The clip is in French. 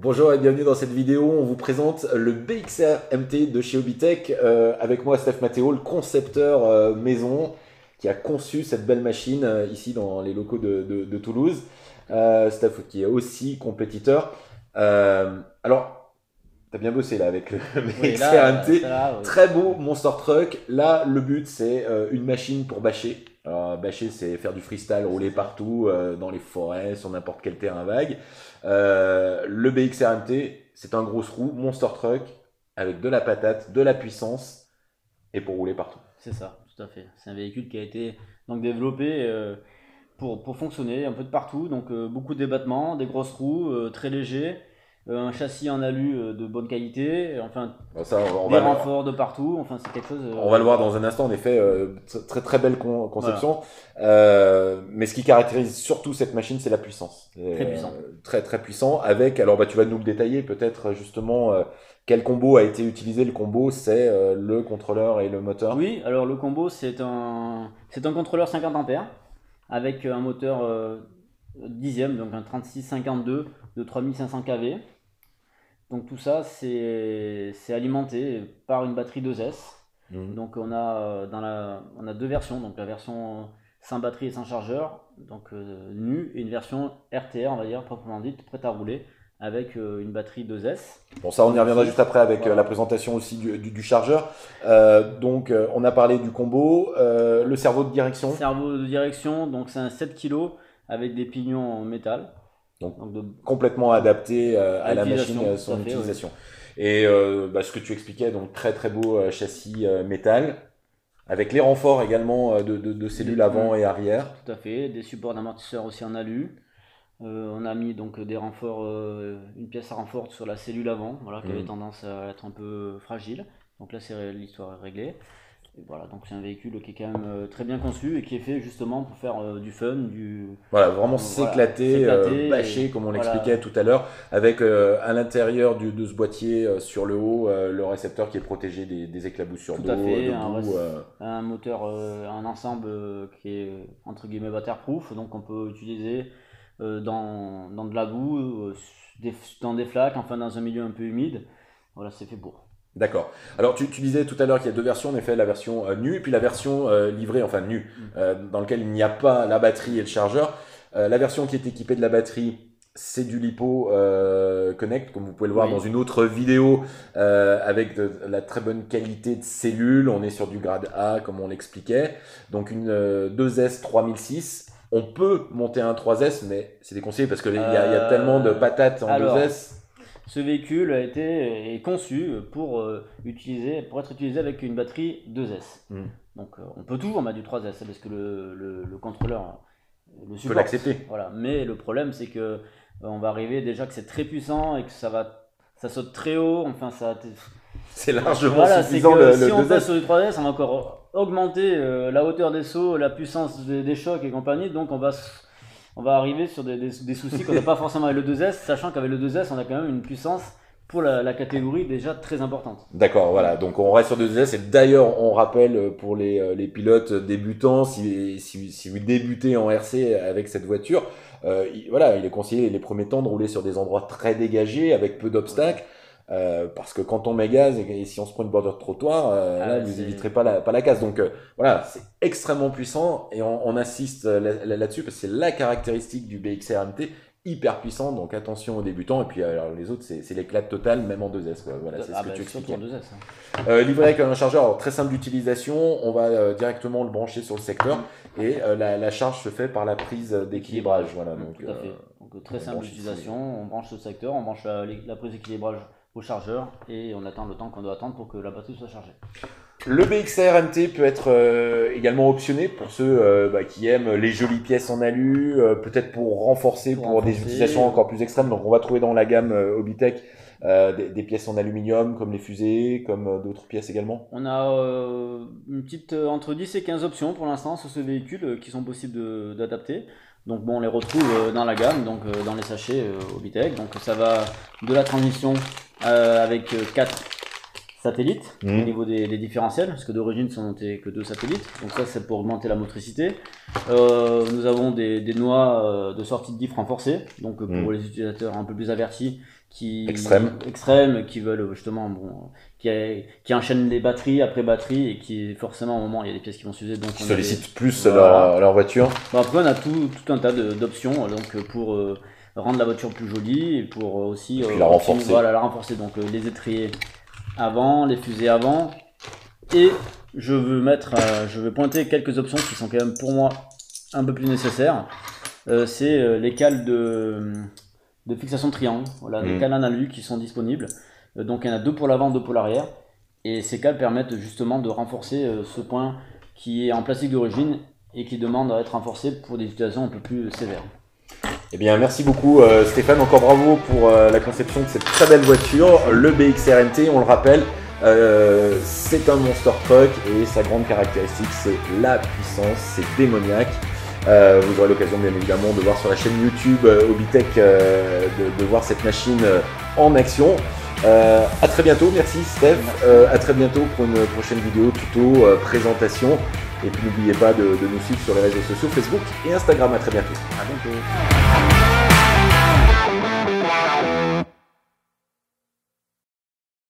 Bonjour et bienvenue dans cette vidéo. On vous présente le BXR MT de chez Obitech. Avec moi, Steph Matteo, le concepteur maison qui a conçu cette belle machine ici dans les locaux de Toulouse. Steph qui est aussi compétiteur. Alors, tu as bien bossé là avec le BXR MT. Oui. Très beau Monster Truck. Là, le but, c'est une machine pour bâcher. Alors, bâcher, c'est faire du freestyle, rouler partout, dans les forêts, sur n'importe quel terrain vague. Le BXR MT, c'est un gros roue, monster truck, avec de la patate, de la puissance, et pour rouler partout. C'est ça, tout à fait. C'est un véhicule qui a été donc développé pour fonctionner un peu de partout. Donc beaucoup de débattements, des grosses roues, très léger. Un châssis en alu de bonne qualité, enfin Ça, des renforts de partout, enfin c'est quelque chose. On va le voir dans un instant, en effet, très très belle conception. Voilà. Mais ce qui caractérise surtout cette machine, c'est la puissance. Très puissant. Très très puissant. Avec, alors tu vas nous le détailler peut-être justement. Quel combo a été utilisé? Le combo, c'est le contrôleur et le moteur. Oui, alors le combo, c'est un contrôleur 50 ampères avec un moteur dixième, donc un 3652 de 3500 kV. Donc tout ça, c'est alimenté par une batterie 2S. Donc on a deux versions, donc la version sans batterie et sans chargeur, donc nue, et une version RTR, on va dire, proprement dite, prête à rouler, avec une batterie 2S. Bon, ça on y reviendra juste après avec la présentation aussi du chargeur. Donc on a parlé du combo, le cerveau de direction. Cerveau de direction, donc c'est un 7 kg avec des pignons en métal. Donc complètement adapté à la machine, son utilisation. Oui. Et ce que tu expliquais, donc très très beau châssis métal, avec les renforts également de cellules avant et arrière. Tout à fait, des supports d'amortisseurs aussi en alu. On a mis donc des renforts, une pièce à renfort sur la cellule avant, voilà, qui avait tendance à être un peu fragile. Donc là, l'histoire est réglée. Et voilà, donc c'est un véhicule qui est quand même très bien conçu et qui est fait justement pour faire du fun, voilà, vraiment s'éclater, bâcher comme on l'expliquait tout à l'heure, avec à l'intérieur de ce boîtier sur le haut le récepteur qui est protégé des éclaboussures d'eau. Tout à fait, un moteur, un ensemble qui est entre guillemets waterproof, donc on peut utiliser dans de la boue, dans des flaques, enfin dans un milieu un peu humide. Voilà, c'est fait pour. D'accord. Alors tu disais tout à l'heure qu'il y a deux versions, en effet, la version nue et puis la version livrée, enfin nue, dans laquelle il n'y a pas la batterie et le chargeur. La version qui est équipée de la batterie, c'est du Lipo Connect, comme vous pouvez le voir dans une autre vidéo, avec de la très bonne qualité de cellules. On est sur du grade A, comme on l'expliquait. Donc une 2S 3006. On peut monter un 3S, mais c'est déconseillé parce qu'il y a tellement de patates en 2S. Ce véhicule est conçu pour être utilisé avec une batterie 2S. Donc on peut toujours mettre du 3S parce que le contrôleur le supporte. Peut l'accepter. Voilà. Mais le problème c'est que on va arriver déjà que c'est très puissant et que ça saute très haut. Enfin c'est largement suffisant si on passe sur du 3S, on va encore augmenter la hauteur des sauts, la puissance des chocs et compagnie. Donc on va arriver sur des soucis qu'on n'a pas forcément avec le 2S, sachant qu'avec le 2S, on a quand même une puissance pour la catégorie déjà très importante. D'accord, voilà. Donc on reste sur 2S. Et d'ailleurs, on rappelle pour les pilotes débutants, si vous débutez en RC avec cette voiture, il est conseillé les premiers temps de rouler sur des endroits très dégagés, avec peu d'obstacles. Parce que quand on met gaz et si on se prend une bordure de trottoir, là vous éviterez pas la casse. Donc voilà, c'est extrêmement puissant et on insiste là-dessus parce que c'est la caractéristique du BXR MT, hyper puissant. Donc attention aux débutants. Et puis alors les autres, c'est l'éclat total, même en 2S. Quoi. Voilà, c'est ce que tu expliquais. En 2S, livré avec un chargeur très simple d'utilisation, on va directement le brancher sur le secteur et la charge se fait par la prise d'équilibrage. Voilà, donc, tout à fait. Donc très simple d'utilisation, on branche le secteur, on branche la prise d'équilibrage au chargeur et on attend le temps qu'on doit attendre pour que la batterie soit chargée. Le BXR MT peut être également optionné pour ceux qui aiment les jolies pièces en alu, peut-être pour renforcer des utilisations encore plus extrêmes. Donc on va trouver dans la gamme Obitech des pièces en aluminium comme les fusées, comme d'autres pièces également. On a une petite entre 10 et 15 options pour l'instant sur ce véhicule qui sont possibles d'adapter. Donc bon, on les retrouve dans la gamme, donc dans les sachets Obitech. Donc ça va de la transmission avec 4 satellites au niveau des différentiels, parce que d'origine ce n'étaient que 2 satellites. Donc ça c'est pour augmenter la motricité. Nous avons des noix de sortie de diff renforcées, donc pour les utilisateurs un peu plus avertis, extrêmes, qui veulent justement, bon, qui enchaînent les batteries après batterie et qui forcément, au moment, il y a des pièces qui vont s'user. Donc qui sollicitent plus leur voiture. Bon, après, on a tout un tas d'options donc, pour rendre la voiture plus jolie et pour aussi la renforcer. Voilà, la renforcer. Donc les étriers avant, les fusées avant. Et je veux pointer quelques options qui sont quand même pour moi un peu plus nécessaires. C'est les cales de fixation de triangle, voilà, les cales en alu qui sont disponibles. Donc il y en a 2 pour l'avant, 2 pour l'arrière. Et ces cales permettent justement de renforcer ce point qui est en plastique d'origine et qui demande à être renforcé pour des utilisations un peu plus sévères. Eh bien, merci beaucoup Stéphane, encore bravo pour la conception de cette très belle voiture, le BXR MT, on le rappelle. C'est un monster truck et sa grande caractéristique c'est la puissance, c'est démoniaque. Vous aurez l'occasion bien évidemment de voir sur la chaîne YouTube Hobbytech de voir cette machine en action. À très bientôt, merci Steph, à très bientôt pour une prochaine vidéo tuto, présentation. Et puis n'oubliez pas de nous suivre sur les réseaux sociaux Facebook et Instagram. À très bientôt. À bientôt.